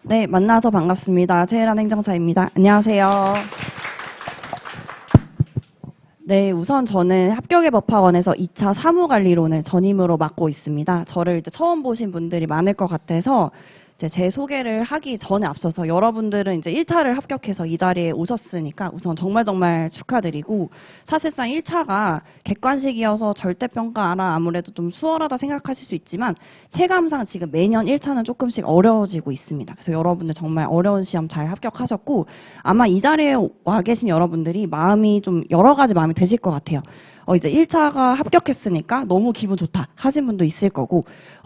네, 만나서 반갑습니다. 최혜란 행정사입니다. 안녕하세요. 네, 우선 저는 합격의 법학원에서 2차 사무관리론을 전임으로 맡고 있습니다. 저를 이제 처음 보신 분들이 많을 것 같아서 이제 제 소개를 하기 전에 앞서서 여러분들은 이제 1차를 합격해서 이 자리에 오셨으니까 우선 정말 축하드리고, 사실상 1차가 객관식이어서 절대평가라 아무래도 좀 수월하다 생각하실 수 있지만 체감상 지금 매년 1차는 조금씩 어려워지고 있습니다. 그래서 여러분들 정말 어려운 시험 잘 합격하셨고, 아마 이 자리에 와 계신 여러분들이 마음이 좀 여러 가지 마음이 드실 것 같아요. 이제 1차가 합격했으니까 너무 기분 좋다 하신 분도 있을 거고,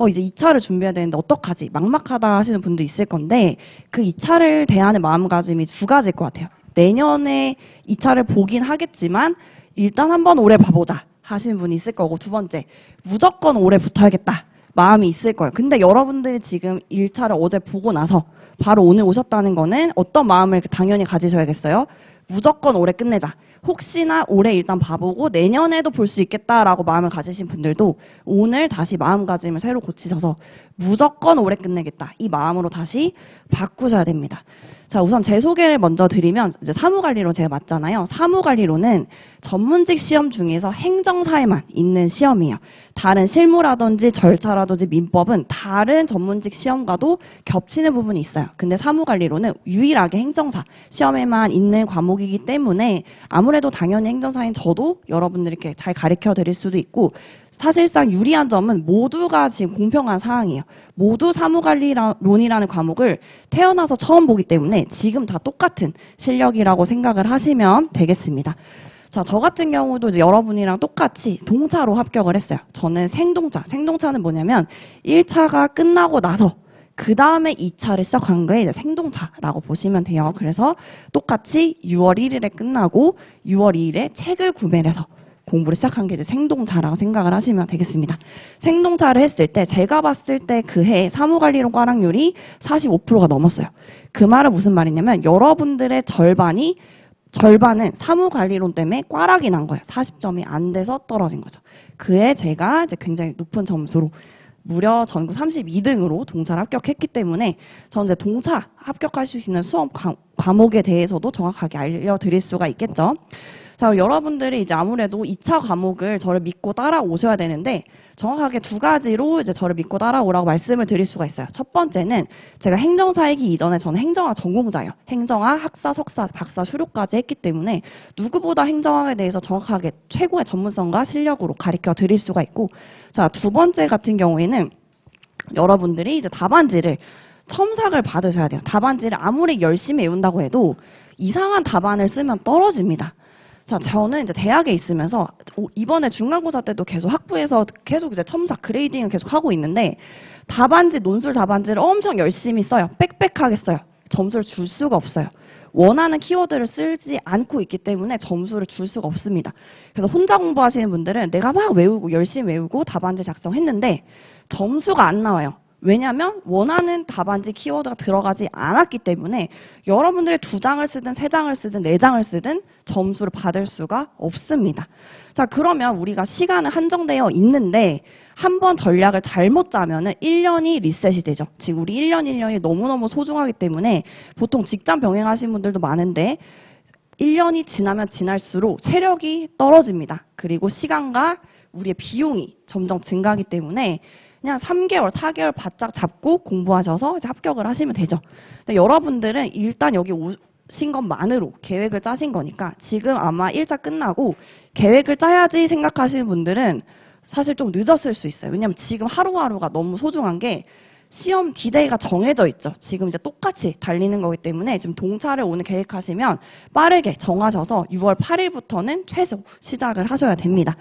이제 2차를 준비해야 되는데 어떡하지? 막막하다 하시는 분도 있을 건데, 그 2차를 대하는 마음가짐이 두 가지일 것 같아요. 내년에 2차를 보긴 하겠지만, 일단 한번 올해 봐보자 하시는 분이 있을 거고, 두 번째, 무조건 올해 붙어야겠다 마음이 있을 거예요. 근데 여러분들이 지금 1차를 어제 보고 나서 바로 오늘 오셨다는 거는 어떤 마음을 당연히 가지셔야겠어요? 무조건 올해 끝내자. 혹시나 올해 일단 봐보고 내년에도 볼 수 있겠다라고 마음을 가지신 분들도 오늘 다시 마음가짐을 새로 고치셔서 무조건 올해 끝내겠다, 이 마음으로 다시 바꾸셔야 됩니다. 자, 우선 제 소개를 먼저 드리면, 이제 사무관리론 제가 맡잖아요. 사무관리론은 전문직 시험 중에서 행정사에만 있는 시험이에요. 다른 실무라든지 절차라든지 민법은 다른 전문직 시험과도 겹치는 부분이 있어요. 근데 사무관리론은 유일하게 행정사 시험에만 있는 과목이기 때문에 아무래도 당연히 행정사인 저도 여러분들께 잘 가르쳐 드릴 수도 있고, 사실상 유리한 점은 모두가 지금 공평한 상황이에요. 모두 사무관리론이라는 과목을 태어나서 처음 보기 때문에 지금 다 똑같은 실력이라고 생각을 하시면 되겠습니다. 자, 저 같은 경우도 이제 여러분이랑 똑같이 동차로 합격을 했어요. 저는 생동차. 생동차는 뭐냐면 1차가 끝나고 나서 그 다음에 2차를 시작한 거에 이제 생동차라고 보시면 돼요. 그래서 똑같이 6월 1일에 끝나고 6월 2일에 책을 구매를 해서 공부를 시작한 게 이제 생동차라고 생각을 하시면 되겠습니다. 생동차를 했을 때 제가 봤을 때 그 해 사무관리론 꽈락률이 45%가 넘었어요. 그 말은 무슨 말이냐면 여러분들의 절반은 사무관리론 때문에 꽈락이 난 거예요. 40점이 안 돼서 떨어진 거죠. 그해 제가 이제 굉장히 높은 점수로 무려 전국 32등으로 동차를 합격했기 때문에 저는 이제 동차 합격할 수 있는 수험 과목에 대해서도 정확하게 알려드릴 수가 있겠죠. 자, 여러분들이 이제 아무래도 2차 과목을 저를 믿고 따라오셔야 되는데, 정확하게 두 가지로 이제 저를 믿고 따라오라고 말씀을 드릴 수가 있어요. 첫 번째는 제가 행정사이기 이전에 저는 행정학 전공자예요. 행정학, 학사, 석사, 박사, 수료까지 했기 때문에 누구보다 행정학에 대해서 정확하게 최고의 전문성과 실력으로 가르쳐 드릴 수가 있고, 자, 두 번째 같은 경우에는 여러분들이 이제 답안지를 첨삭을 받으셔야 돼요. 답안지를 아무리 열심히 외운다고 해도 이상한 답안을 쓰면 떨어집니다. 자, 저는 이제 대학에 있으면서 이번에 중간고사 때도 계속 학부에서 계속 이제 첨삭 그레이딩을 계속 하고 있는데, 답안지, 논술 답안지를 엄청 열심히 써요. 빽빽하게 써요. 점수를 줄 수가 없어요. 원하는 키워드를 쓰지 않고 있기 때문에 점수를 줄 수가 없습니다. 그래서 혼자 공부하시는 분들은 내가 막 외우고 열심히 외우고 답안지 작성했는데 점수가 안 나와요. 왜냐하면 원하는 답안지 키워드가 들어가지 않았기 때문에 여러분들이 2장을 쓰든 3장을 쓰든 4장을 쓰든 점수를 받을 수가 없습니다. 자, 그러면 우리가 시간은 한정되어 있는데 한 번 전략을 잘못 짜면은 1년이 리셋이 되죠. 지금 우리 1년이 너무너무 소중하기 때문에 보통 직장 병행하시는 분들도 많은데 1년이 지나면 지날수록 체력이 떨어집니다. 그리고 시간과 우리의 비용이 점점 증가하기 때문에 그냥 3개월, 4개월 바짝 잡고 공부하셔서 이제 합격을 하시면 되죠. 근데 여러분들은 일단 여기 오신 것만으로 계획을 짜신 거니까 지금 아마 1차 끝나고 계획을 짜야지 생각하시는 분들은 사실 좀 늦었을 수 있어요. 왜냐면 지금 하루하루가 너무 소중한 게 시험 디데이가 정해져 있죠. 지금 이제 똑같이 달리는 거기 때문에 지금 동차를 오늘 계획하시면 빠르게 정하셔서 6월 8일부터는 최소 시작을 하셔야 됩니다.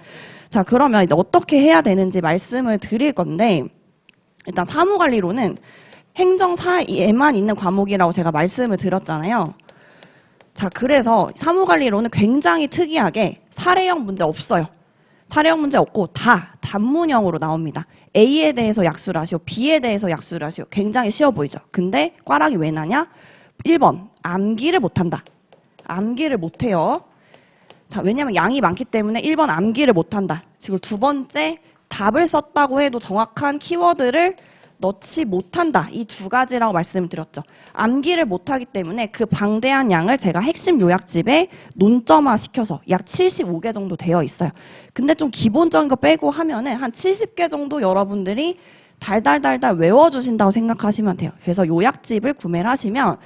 자, 그러면 이제 어떻게 해야 되는지 말씀을 드릴 건데, 일단 사무관리론은 행정사에만 있는 과목이라고 제가 말씀을 드렸잖아요. 자, 그래서 사무관리론은 굉장히 특이하게 사례형 문제 없어요. 사례형 문제 없고 다 단문형으로 나옵니다. A에 대해서 약수를 하시오, B에 대해서 약수를 하시오. 굉장히 쉬워 보이죠. 근데 꽈락이 왜 나냐? 1번, 암기를 못한다. 암기를 못해요. 자, 왜냐면 양이 많기 때문에 1번 암기를 못한다. 지금 두 번째, 답을 썼다고 해도 정확한 키워드를 넣지 못한다. 이 두 가지라고 말씀을 드렸죠. 암기를 못하기 때문에 그 방대한 양을 제가 핵심 요약집에 논점화 시켜서 약 75개 정도 되어 있어요. 근데 좀 기본적인 거 빼고 하면은 한 70개 정도 여러분들이 달달달달 외워주신다고 생각하시면 돼요. 그래서 요약집을 구매를 하시면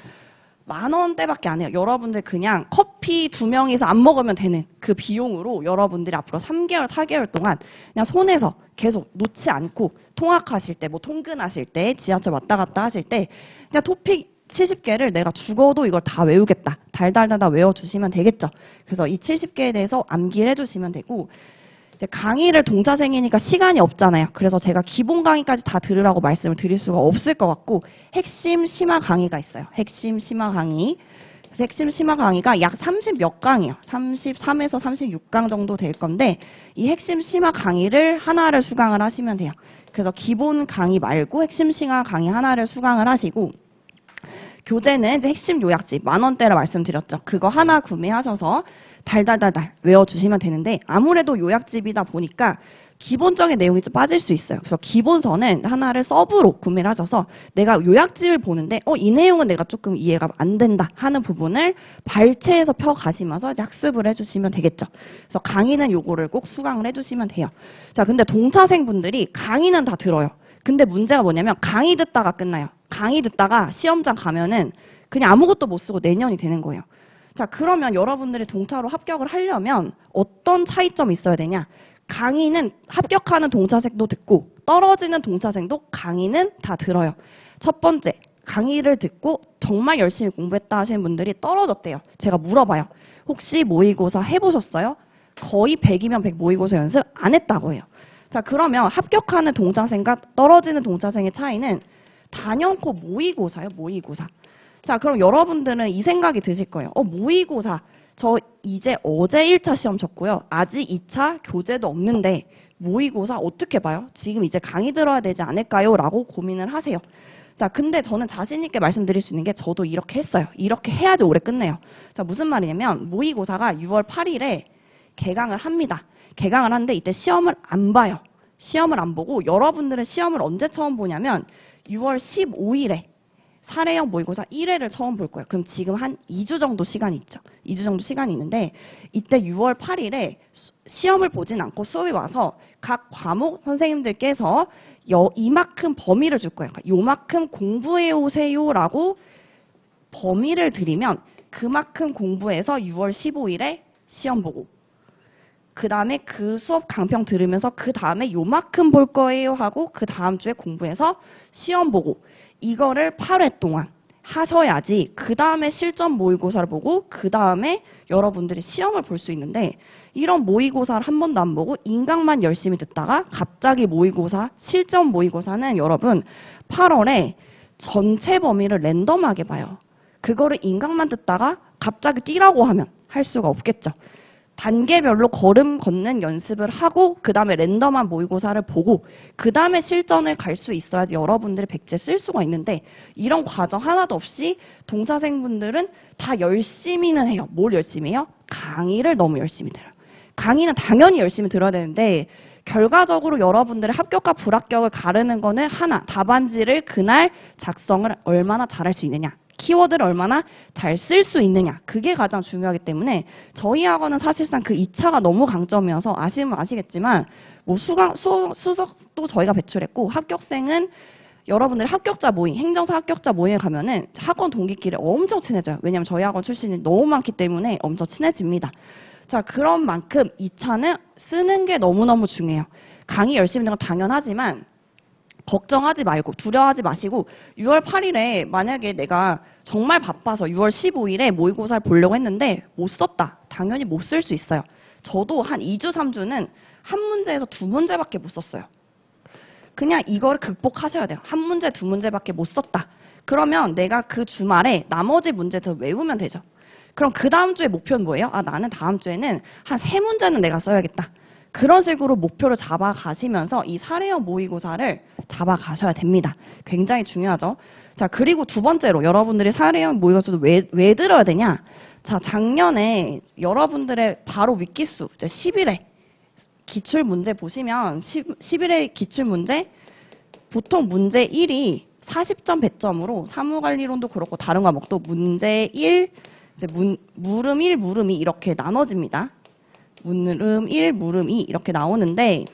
10,000원대밖에 안 해요. 여러분들 그냥 커피 2명이서 안 먹으면 되는 그 비용으로 여러분들이 앞으로 3개월, 4개월 동안 그냥 손에서 계속 놓지 않고 통학하실 때, 뭐 통근하실 때, 지하철 왔다 갔다 하실 때 그냥 토픽 70개를 내가 죽어도 이걸 다 외우겠다. 달달달달 외워주시면 되겠죠. 그래서 이 70개에 대해서 암기를 해주시면 되고 이제 강의를 동자생이니까 시간이 없잖아요. 그래서 제가 기본 강의까지 다 들으라고 말씀을 드릴 수가 없을 것 같고 핵심 심화 강의가 있어요. 핵심 심화 강의. 그래서 핵심 심화 강의가 약 30몇 강이에요. 33에서 36강 정도 될 건데 이 핵심 심화 강의를 하나를 수강을 하시면 돼요. 그래서 기본 강의 말고 핵심 심화 강의 하나를 수강을 하시고 교재는 이제 핵심 요약집 10,000원대라 말씀드렸죠. 그거 하나 구매하셔서 달달달달 외워주시면 되는데 아무래도 요약집이다 보니까 기본적인 내용이 좀 빠질 수 있어요. 그래서 기본서는 하나를 서브로 구매를 하셔서 내가 요약집을 보는데 이 내용은 내가 조금 이해가 안 된다 하는 부분을 발췌해서 펴가시면서 이제 학습을 해주시면 되겠죠. 그래서 강의는 요거를 꼭 수강을 해주시면 돼요. 자, 근데 동차생분들이 강의는 다 들어요. 근데 문제가 뭐냐면 강의 듣다가 끝나요. 강의 듣다가 시험장 가면은 그냥 아무것도 못 쓰고 내년이 되는 거예요. 자, 그러면 여러분들이 동차로 합격을 하려면 어떤 차이점이 있어야 되냐? 강의는 합격하는 동차생도 듣고 떨어지는 동차생도 강의는 다 들어요. 첫 번째, 강의를 듣고 정말 열심히 공부했다 하시는 분들이 떨어졌대요. 제가 물어봐요. 혹시 모의고사 해보셨어요? 거의 100이면 100 모의고사 연습 안 했다고 해요. 자, 그러면 합격하는 동차생과 떨어지는 동차생의 차이는 단연코 모의고사요, 모의고사. 자, 그럼 여러분들은 이 생각이 드실 거예요. 모의고사. 저 이제 어제 1차 시험 쳤고요. 아직 2차 교재도 없는데 모의고사 어떻게 봐요? 지금 이제 강의 들어야 되지 않을까요? 라고 고민을 하세요. 자, 근데 저는 자신 있게 말씀드릴 수 있는 게 저도 이렇게 했어요. 이렇게 해야지 올해 끝내요. 자, 무슨 말이냐면 모의고사가 6월 8일에 개강을 합니다. 개강을 하는데 이때 시험을 안 봐요. 시험을 안 보고 여러분들은 시험을 언제 처음 보냐면 6월 15일에 사례형 모의고사 1회를 처음 볼 거예요. 그럼 지금 한 2주 정도 시간이 있죠. 2주 정도 시간이 있는데 이때 6월 8일에 시험을 보진 않고 수업이 와서 각 과목 선생님들께서 이만큼 범위를 줄 거예요. 그러니까 요만큼 공부해 오세요라고 범위를 드리면 그만큼 공부해서 6월 15일에 시험 보고 그 다음에 그 수업 강평 들으면서 그 다음에 요만큼 볼 거예요 하고 그 다음 주에 공부해서 시험 보고 이거를 8회 동안 하셔야지 그 다음에 실전 모의고사를 보고 그 다음에 여러분들이 시험을 볼 수 있는데 이런 모의고사를 한 번도 안 보고 인강만 열심히 듣다가 갑자기 모의고사, 실전 모의고사는 여러분 8월에 전체 범위를 랜덤하게 봐요. 그거를 인강만 듣다가 갑자기 뛰라고 하면 할 수가 없겠죠. 단계별로 걸음 걷는 연습을 하고 그 다음에 랜덤한 모의고사를 보고 그 다음에 실전을 갈 수 있어야지 여러분들이 백제 쓸 수가 있는데 이런 과정 하나도 없이 동차생분들은 다 열심히는 해요. 뭘 열심히 해요? 강의를 너무 열심히 들어요. 강의는 당연히 열심히 들어야 되는데 결과적으로 여러분들의 합격과 불합격을 가르는 거는 하나, 답안지를 그날 작성을 얼마나 잘할 수 있느냐. 키워드를 얼마나 잘 쓸 수 있느냐. 그게 가장 중요하기 때문에 저희 학원은 사실상 그 2차가 너무 강점이어서 아시면 아시겠지만 뭐 수석도 저희가 배출했고 합격생은 여러분들 합격자 모임, 행정사 합격자 모임에 가면은 학원 동기끼리 엄청 친해져요. 왜냐하면 저희 학원 출신이 너무 많기 때문에 엄청 친해집니다. 자, 그런 만큼 2차는 쓰는 게 너무너무 중요해요. 강의 열심히 듣는 건 당연하지만 걱정하지 말고 두려워하지 마시고 6월 8일에 만약에 내가 정말 바빠서 6월 15일에 모의고사를 보려고 했는데 못 썼다. 당연히 못 쓸 수 있어요. 저도 한 2주, 3주는 한 문제에서 2문제밖에 못 썼어요. 그냥 이걸 극복하셔야 돼요. 한 문제, 2문제밖에 못 썼다. 그러면 내가 그 주말에 나머지 문제 더 외우면 되죠. 그럼 그 다음 주에 목표는 뭐예요? 나는 다음 주에는 한 3문제는 내가 써야겠다. 그런 식으로 목표를 잡아가시면서 이 사례형 모의고사를 잡아가셔야 됩니다. 굉장히 중요하죠. 자, 그리고 두 번째로 여러분들이 사례형 모의고사도 왜 들어야 되냐? 자, 작년에 여러분들의 바로 윗기수, 이제 10일에 기출문제 보시면 10일의 기출문제 보통 문제 1이 40점 배점으로 사무관리론도 그렇고 다른 과목도 문제 1, 이제 물음 1, 물음 2 이렇게 나눠집니다. 물음 1, 물음 2 이렇게 나오는데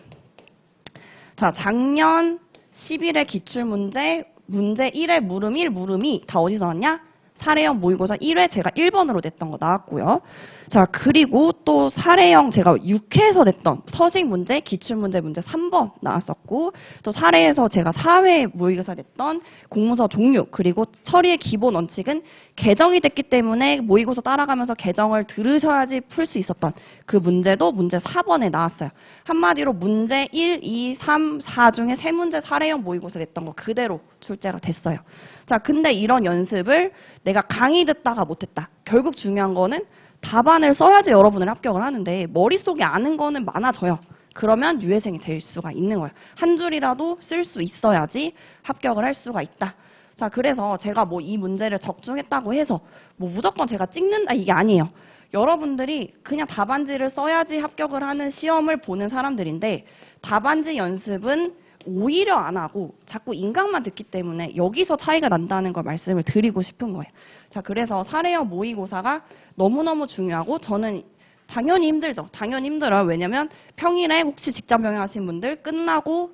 자, 작년 10일에 기출문제 문제 1에 물음 1, 물음 2 다 어디서 나왔냐? 사례형 모의고사 1회 제가 1번으로 냈던 거 나왔고요. 자, 그리고 또 사례형 제가 6회에서 냈던 서식 문제, 기출문제 문제 3번 나왔었고, 또 사례에서 제가 4회 모의고사 냈던 공문서 종류, 그리고 처리의 기본 원칙은 개정이 됐기 때문에 모의고사 따라가면서 개정을 들으셔야지 풀 수 있었던 그 문제도 문제 4번에 나왔어요. 한마디로 문제 1, 2, 3, 4 중에 3문제 사례형 모의고사 냈던 거 그대로 출제가 됐어요. 자, 근데 이런 연습을 내가 강의 듣다가 못했다. 결국 중요한 거는 답안을 써야지 여러분을 합격을 하는데 머릿속에 아는 거는 많아져요. 그러면 유예생이 될 수가 있는 거예요. 한 줄이라도 쓸 수 있어야지 합격을 할 수가 있다. 자, 그래서 제가 뭐 이 문제를 적중했다고 해서 뭐 무조건 제가 찍는다 이게 아니에요. 여러분들이 그냥 답안지를 써야지 합격을 하는 시험을 보는 사람들인데 답안지 연습은 오히려 안 하고 자꾸 인강만 듣기 때문에 여기서 차이가 난다는 걸 말씀을 드리고 싶은 거예요. 자, 그래서 사례형 모의고사가 너무너무 중요하고 저는 당연히 힘들죠. 당연히 힘들어요. 왜냐면 평일에 혹시 직장 병행하신 분들 끝나고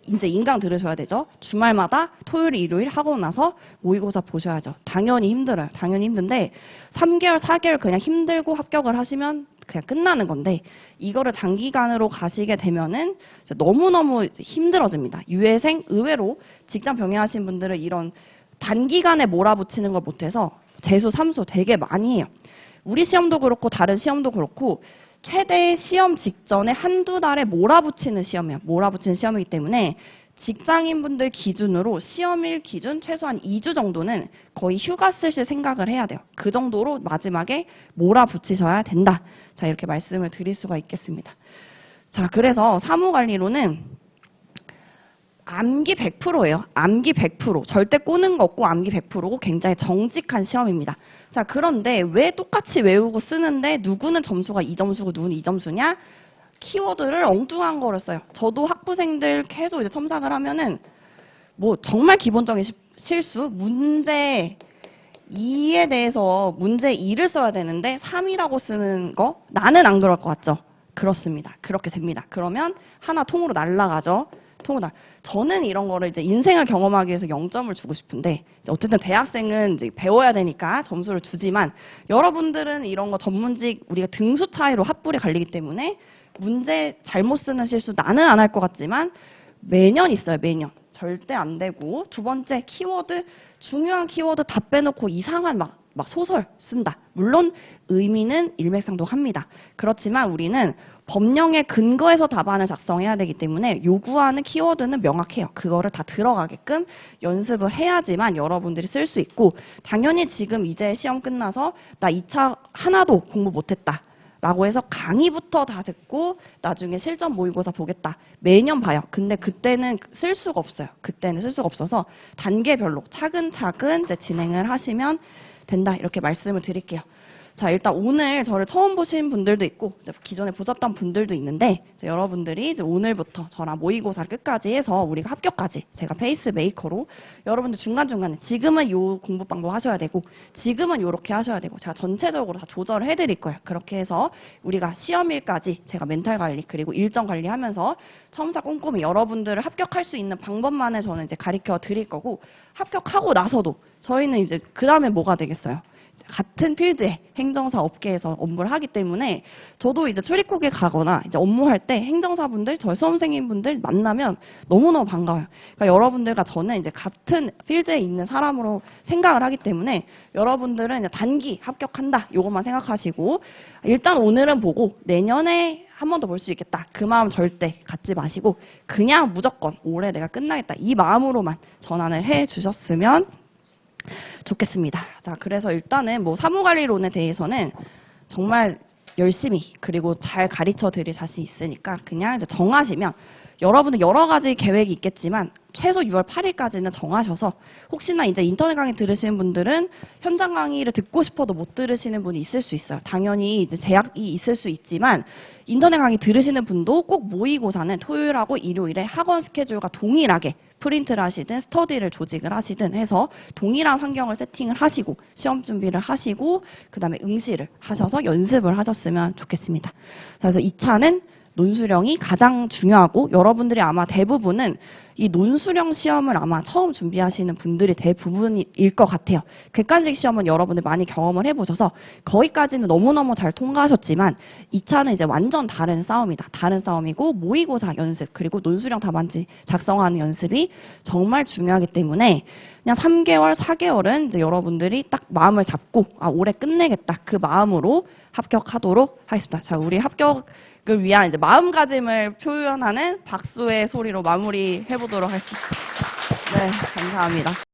이제 인강 들으셔야 되죠. 주말마다 토요일, 일요일 하고 나서 모의고사 보셔야죠. 당연히 힘들어요. 당연히 힘든데 3개월, 4개월 그냥 힘들고 합격을 하시면 그냥 끝나는 건데 이거를 장기간으로 가시게 되면은 너무너무 힘들어집니다. 유예생 의외로 직장 병행하신 분들은 이런 단기간에 몰아붙이는 걸 못해서 재수, 삼수 되게 많이 해요. 우리 시험도 그렇고 다른 시험도 그렇고 최대 시험 직전에 한두 달에 몰아붙이는 시험이에요. 몰아붙이는 시험이기 때문에 직장인분들 기준으로 시험일 기준 최소한 2주 정도는 거의 휴가 쓰실 생각을 해야 돼요. 그 정도로 마지막에 몰아붙이셔야 된다. 자, 이렇게 말씀을 드릴 수가 있겠습니다. 자, 그래서 사무관리로는 암기 100%예요. 암기 100%. 절대 꼬는 거 없고 암기 100%고 굉장히 정직한 시험입니다. 자, 그런데 왜 똑같이 외우고 쓰는데 누구는 점수가 2점수고 누구는 2점수냐? 키워드를 엉뚱한 거를 써요. 저도 학부생들 계속 이제 첨삭을 하면은 뭐 정말 기본적인 실수, 문제 2에 대해서 문제 2를 써야 되는데 3이라고 쓰는 거 나는 안 그럴 것 같죠? 그렇습니다. 그렇게 됩니다. 그러면 하나 통으로 날아가죠. 통으로 저는 이런 거를 이제 인생을 경험하기 위해서 0점을 주고 싶은데 어쨌든 대학생은 이제 배워야 되니까 점수를 주지만 여러분들은 이런 거 전문직 우리가 등수 차이로 핫불이 갈리기 때문에 문제 잘못 쓰는 실수 나는 안 할 것 같지만 매년 있어요. 매년. 절대 안 되고 두 번째 키워드 중요한 키워드 다 빼놓고 이상한 막 소설 쓴다. 물론 의미는 일맥상통합니다. 그렇지만 우리는 법령에 근거해서 답안을 작성해야 되기 때문에 요구하는 키워드는 명확해요. 그거를 다 들어가게끔 연습을 해야지만 여러분들이 쓸 수 있고 당연히 지금 이제 시험 끝나서 나 2차 하나도 공부 못했다. 라고 해서 강의부터 다 듣고 나중에 실전 모의고사 보겠다. 매년 봐요. 근데 그때는 쓸 수가 없어요. 그때는 쓸 수가 없어서 단계별로 차근차근 이제 진행을 하시면 된다. 이렇게 말씀을 드릴게요. 자, 일단 오늘 저를 처음 보신 분들도 있고 이제 기존에 보셨던 분들도 있는데 이제 여러분들이 이제 오늘부터 저랑 모의고사를 끝까지 해서 우리가 합격까지 제가 페이스 메이커로 여러분들 중간중간에 지금은 요 공부 방법 하셔야 되고 지금은 요렇게 하셔야 되고 제가 전체적으로 다 조절을 해드릴 거예요. 그렇게 해서 우리가 시험일까지 제가 멘탈 관리 그리고 일정 관리하면서 첨삭 꼼꼼히 여러분들을 합격할 수 있는 방법만을 저는 이제 가르쳐 드릴 거고 합격하고 나서도 저희는 이제 그 다음에 뭐가 되겠어요? 같은 필드에 행정사 업계에서 업무를 하기 때문에 저도 이제 출입국에 가거나 이제 업무할 때 행정사분들, 저희 수험생님분들 만나면 너무너무 반가워요. 그러니까 여러분들과 저는 이제 같은 필드에 있는 사람으로 생각을 하기 때문에 여러분들은 이제 단기 합격한다. 요것만 생각하시고 일단 오늘은 보고 내년에 한 번 더 볼 수 있겠다. 그 마음 절대 갖지 마시고 그냥 무조건 올해 내가 끝나겠다. 이 마음으로만 전환을 해 주셨으면 좋겠습니다. 자, 그래서 일단은 뭐 사무관리론에 대해서는 정말 열심히 그리고 잘 가르쳐 드릴 자신 있으니까 그냥 이제 정하시면 여러분들 여러 가지 계획이 있겠지만 최소 6월 8일까지는 정하셔서 혹시나 이제 인터넷 강의 들으시는 분들은 현장 강의를 듣고 싶어도 못 들으시는 분이 있을 수 있어요. 당연히 이제 제약이 있을 수 있지만 인터넷 강의 들으시는 분도 꼭 모의고사는 토요일하고 일요일에 학원 스케줄과 동일하게 프린트를 하시든 스터디를 조직을 하시든 해서 동일한 환경을 세팅을 하시고 시험 준비를 하시고 그다음에 응시를 하셔서 연습을 하셨으면 좋겠습니다. 그래서 2차는 논수령이 가장 중요하고 여러분들이 아마 대부분은 이 논수령 시험을 아마 처음 준비하시는 분들이 대부분일 것 같아요. 객관식 시험은 여러분들 많이 경험을 해보셔서 거기까지는 너무너무 잘 통과하셨지만 2차는 이제 완전 다른 싸움이다. 다른 싸움이고 모의고사 연습 그리고 논수령 답안지 작성하는 연습이 정말 중요하기 때문에 그냥 3개월, 4개월은 이제 여러분들이 딱 마음을 잡고 올해 끝내겠다. 그 마음으로 합격하도록 하겠습니다. 자, 우리 합격을 위한 이제 마음가짐을 표현하는 박수의 소리로 마무리해보도록 하겠습니다. 네, 감사합니다.